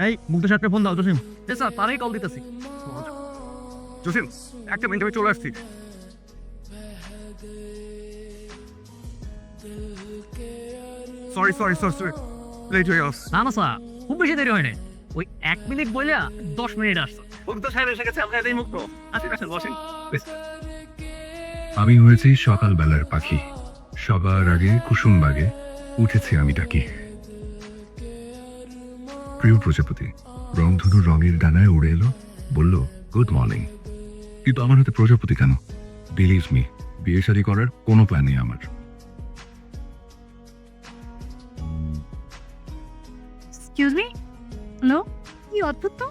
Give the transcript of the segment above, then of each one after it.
এই মুগ্ধ সাহেবকে ফোন দাও জসিম। স্যার তারাই কল দিতেছি। জসিম একটা মিনিট আমি চলে আসছি। Sorry sorry sorry sorry late হয়ে গেছে। না না স্যার, খুব বেশি দেরি হয়নি। ওই 1 মিনিট বইলা 10 মিনিট আসছে। মুগ্ধ সাহেব এসে গেছে, আপনার এই মুগ্ধ। আসেন আসেন বসেন। আমি হয়েছি সকালবেলার পাখি, সবার আগে কুসুমবাগে উঠেছি আমি ডাকি। প্রিয় প্রজাপতি রংধনু রঙের ডানায় উড়ে এলো, বলল গুড মর্নিং। কিন্তু আমার হাতে প্রজাপতি কেন? বিলিভ মি, বিয়ে শাদী করার কোনো প্ল্যান নেই আমার। এক্সকিউজ মি, হ্যালো, কি অদ্ভুত তো।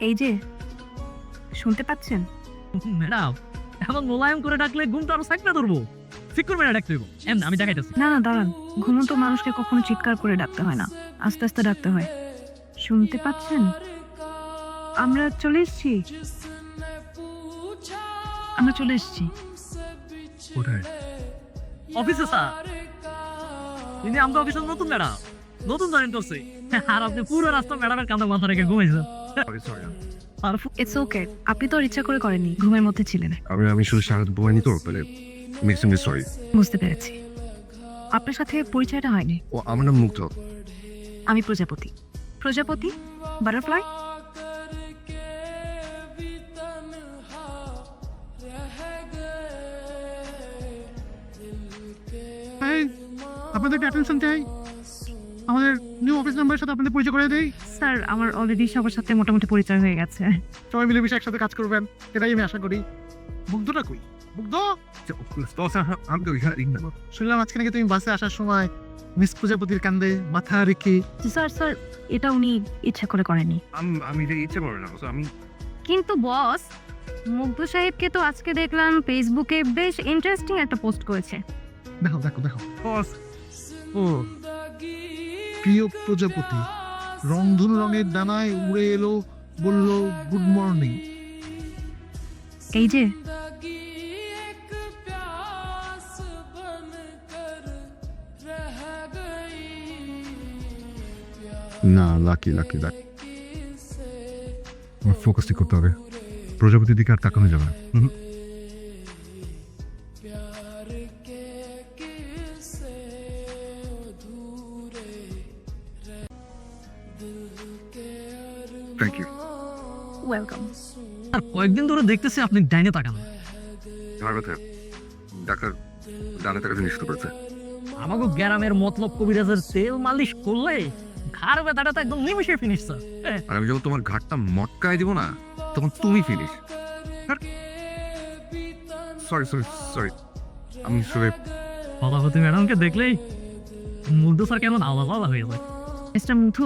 এই যে শুনতে পাচ্ছেন? ম্যাডাম এখন মোলায়েম করে ডাকলে ঘুমটা আরো সাইকেলে ধরবো। ঠিক করবে না ডাকতে হইব। এমন আমি দেখাইতেছি। না না দাঁড়ান, ঘুমন্ত মানুষকে কখনো চিৎকার করে ডাকতে হয় না, আস্তে আস্তে ডাকতে হয়। শুনতে পাচ্ছেন? আমরা চলে এসেছি, আমরা চলে এসেছি। কোথায়? অফিসে স্যার, তিনি আমাকে অফিসের নতুন ম্যাডাম, নতুন জয়েন করছে। আর আপনি পুরো রাস্তা ম্যাডামের কাঁধে মাথা রেখে ঘুমাইছেন। সরি সরি আর ইটস ওকে, আপনি তো আর ইচ্ছা করে করেননি, ঘুমের মধ্যে ছিলেন। আমি শুধু সারা বইনি তো, মানে মিক্স সরি। বুঝতে পেরেছি। আপনার সাথে পরিচয়টা হয়নি। ও আমার নাম মুগ্ধ। আমি প্রজাপতি। প্রজাপতি বাটারফ্লাই। আপনাদেরকে অ্যাটেনশন চাই। আমাদের নিউ অফিস নাম্বারের সাথে আপনাদের পরিচয় করে দেই। স্যার আমার অলরেডি সবার সাথে মোটামুটি পরিচয় হয়ে গেছে। সবাই মিলে মিশে একসাথে কাজ করবেন, এটাই আমি আশা করি। মুগ্ধটা কই? মুগ্ধ, আমি তো শুনলাম আজকে নাকি তুমি বাসে আসার সময় মিস প্রজাপতির কান্দে মাথা রেখে। স্যার স্যার, এটা উনি ইচ্ছা করে করেনি। আমি যে ইচ্ছে করে না, আমি কিন্তু বস, মুগ্ধ সাহেবকে তো আজকে দেখলাম ফেসবুকে বেশ ইন্টারেস্টিং একটা পোস্ট করেছে। দেখো দেখো দেখো বস, ও প্রিয় প্রজাপতি রংধনু রঙের ডানায় উড়ে এলো, বলল গুড মর্নিং। এই যে না, লাকি লাকি লাকি। আমার ফোকাসই করতে হবে, প্রজাপতির দিকে আর তাকানো যাবে না। Thank you. ওয়েলকাম। আর কয়েকদিন ধরে দেখতেছি আপনি ডাইনে তাকান। আমার কথা ডাক্তার ডানে তাকাতে নিষেধ করেছে। আমাকে গ্রামের মতলব কবিরাজের তেল মালিশ করলে ঘাড় ব্যথাটা তো একদম নিমিশে ফিনিশ স্যার। আর আমি যখন তোমার ঘাটটা মটকায় দিব না, তখন তুমি ফিনিশ। সরি সরি সরি, আমি আসলে প্রজাপতি ম্যাডামকে দেখলেই মুগ্ধ স্যার কেমন আলাদা আলাদা হয়ে যায়। মিস্টার মুথু,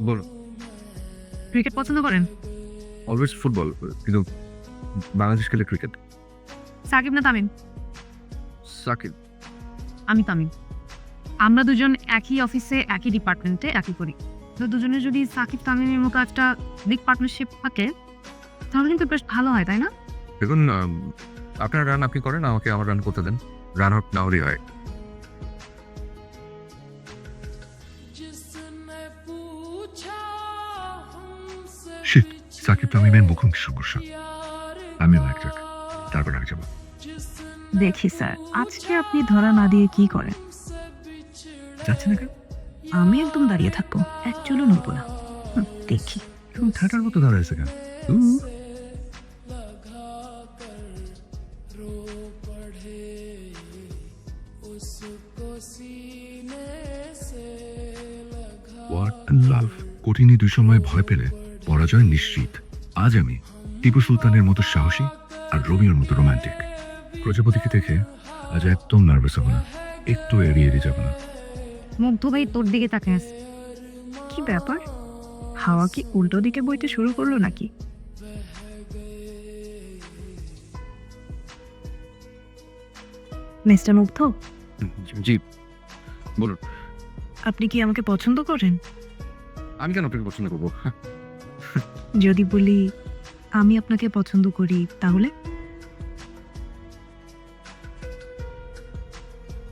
বলো। ক্রিকেট পছন্দ করেন? অলওয়েজ ফুটবল, কিন্তু বাংলাদেশ খেলে ক্রিকেট। সাকিব না তামিম? সাকিব। আমি তামিম। আমরা দুজন একই অফিসে একই ডিপার্টমেন্টে একই করি। তো দুজনে যদি সাকিব তামিমের মতো একটা বিগ পার্টনারশিপ থাকে তাহলে কিন্তু বেশ ভালো হয়, তাই না? দেখুন, আপনার রান আপনি করেন, আমাকে আমার রান করতে দেন। রান আউট না হলেই হয়। শিট, সাকিব তামিমের মুখোমুখি সংঘর্ষ। আমিও এক যাক, তারপর আগে যাবো। দেখি স্যার, আজকে আপনি ধরা না দিয়ে কি করেন? যাচ্ছি না কেন? আমি একদম দাঁড়িয়ে থাকবো, এক চুলও নড়বো না। দেখি। তুমি ঠাটার মতো দাঁড়াইছে কেন? হোয়াট লাভ! কঠিন দুই সময় ভয় পেলে পরাজয় নিশ্চিত। আজ আমি টিপু সুলতানের মতো সাহসী আর রোমিওর মতো রোমান্টিক। প্রজাপতিকে দেখে আজ একদম নার্ভাস হবো না, একটু এড়িয়ে দিয়ে যাবো না। মুগ্ধ ভাই তোর দিকে তাকিয়ে আছে। কি ব্যাপার, হাওয়া কি উল্টো দিকে বইতে শুরু করলো নাকি? মিস্টার মুগ্ধ, জি বলুন। আপনি কি আমাকে পছন্দ করেন? আমি কেন আপনাকে পছন্দ করবো? যদি বলি আমি আপনাকে পছন্দ করি তাহলে?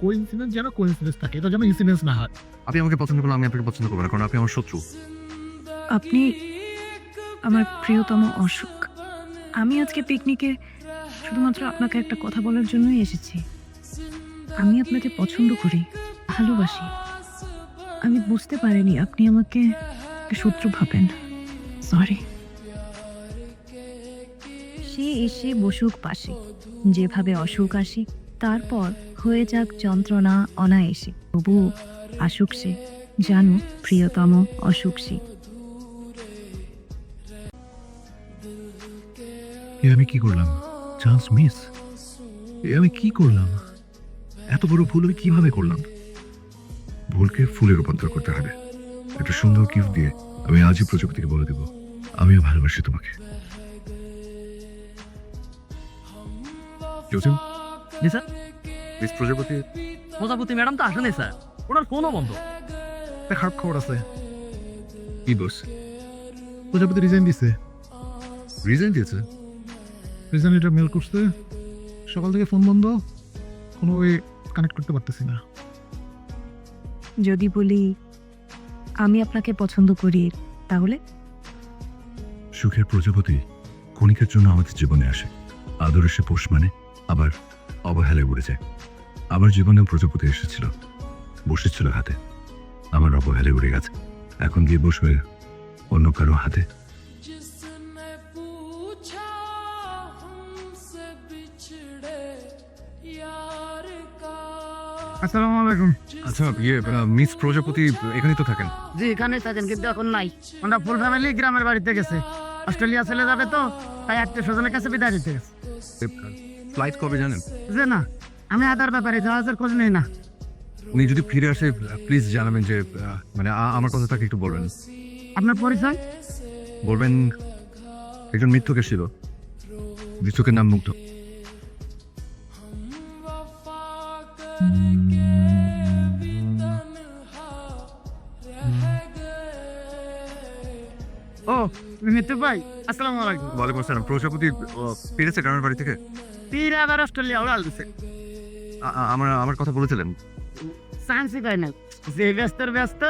কোইন্সিডেন্স যেন কোইন্সিডেন্স থাকে, এটা যেন ইনসিডেন্স না হয়। আপনি আমাকে পছন্দ করলে আমি আপনাকে পছন্দ করবো না, কারণ আপনি আমার শত্রু। আপনি আমার প্রিয়তম অশোক। আমি আজকে পিকনিকে শুধুমাত্র আপনাকে একটা কথা বলার জন্যই এসেছি। আমি আপনাকে পছন্দ করি, ভালোবাসি। আমি বুঝতে পারিনি আপনি আমাকে শত্রু ভাবেন। সরি। সে এসে বসুক পাশে, যেভাবে অসুখ আসি, তারপর হয়ে যাক যন্ত্রণা অনায়াসে, তবু আসুক সে, জানো প্রিয়তম অসুখ সে। এ আমি কি করলাম? Chance miss. এ আমি কি করলাম? এত বড় ভুল আমি কিভাবে করলাম? ভুলকে ফুলে রূপান্তর করতে হবে। একটা সুন্দর গিফট দিয়ে আমি আজই প্রজাপতিকে বলে দেব, আমিও ভালোবাসি তোমাকে। জোসেফ, জি স্যার। মিস প্রজাপতি। প্রজাপতি ম্যাডাম তো আসেনি স্যার, ওনার ফোনও বন্ধ। একটা খারাপ খবর আছে, কি বস? প্রজাপতি রিজাইন দিছে। রিজন দিয়েছে? রিজাইন লেটার মেল করছে, সকাল থেকে ফোন বন্ধ, কোনো ওয়ে কানেক্ট করতে পারতেছি না। যদি বলি আমি আপনাকে পছন্দ করি, তাহলে? সুখের প্রজাপতি ক্ষণিকের জন্য আমাদের জীবনে আসে, আদরে সে পোষ মানে, আবার অবহেলায় উড়ে যায়। আমার জীবনেও প্রজাপতি এসেছিল, বসেছিল হাতে, আমার অবহেলায় উড়ে গেছে। এখন গিয়ে বসবে অন্য কারো হাতে। जिसने पूछा हमसे बिछड़े यार का আসসালামু আলাইকুম। আচ্ছা, মিস প্রজাপতি এখানেই তো থাকেন? জি এখানে থাকেন, কিন্তু এখন নাই। ওনারা ফুল ফ্যামিলি গ্রামের বাড়িতে গেছে, অস্ট্রেলিয়া চলে যাবে, তো তাই আত্মীয় স্বজনের কাছে বিদায় দিতে গেছে। ফ্লাইট কবে জানেন? যে না, আমি আদার ব্যাপারে জাহাজের খোঁজ নেই না। উনি যদি ফিরে আসে প্লিজ জানাবেন যে মানে আমার কথা তাকে একটু বলবেন। আপনার পরিচয়? বলবেন একজন মৃত্যুকে ছিল, মৃত্যুকের নাম মুগ্ধ। ও মৃত্যু ভাই, আসসালামু আলাইকুম। ওয়ালাইকুম আসসালাম। প্রজাপতি ফিরেছে গ্রামের বাড়ি থেকে? 3 অস্ট্রেলিয়া উড়াল দিছে। আমার আমার কথা বলেছিলেন? চান্সই পাই না, যে ব্যস্তর ব্যস্ত।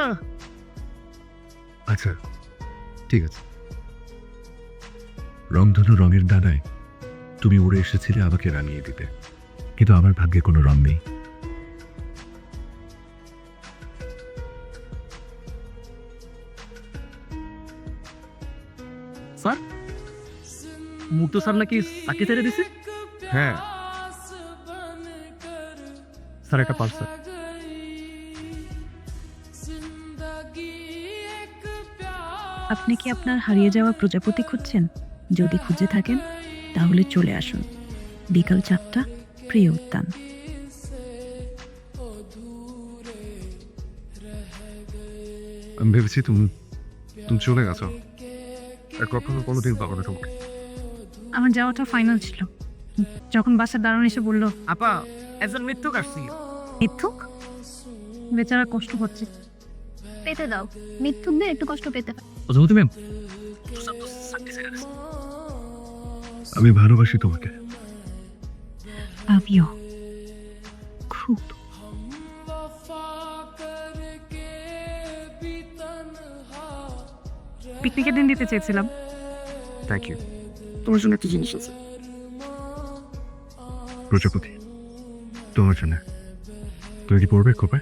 আচ্ছা ঠিক আছে। রংধনু রঙের ডানায় তুমি উড়ে এসেছিলে আমাকে রাঙিয়ে দিতে, কিন্তু আমার ভাগ্যে কোনো রং নেই। স্যার, মুক্ত স্যার নাকি চাকরি ছেড়ে দিছে? হ্যাঁ স্যার, একটা পার্স স্যার। আপনি কি আপনার হারিয়ে যাওয়া প্রজাপতি খুঁজছেন? যদি খুঁজে থাকেন তাহলে চলে আসুন বিকাল 4টা, প্রিয় উদ্যান। আমি ভেবেছি তুমি তুমি চলে গেছো, আর কখনো কোনোদিন পাবো না তোমাকে। আমার যাওয়াটা ফাইনাল ছিল। যখন বাসার দারুণ এসে বলল আপা, একজন মৃত্যু কাটছি। মিথ্যুক, বেচারা কষ্ট হচ্ছে। পেতে দাও, মিথ্যুকদের একটু কষ্ট পেতে হয়। প্রজাপতি ম্যাম, আমি ভালোবাসি তোমাকে। আমিও খুব। পিকনিকের দিন দিতে চেয়েছিলাম, থ্যাংক ইউ। তোমার জন্য একটা জিনিস আছে। প্রজাপতি তোমার জন্য। তুমি কি পড়বে কবে?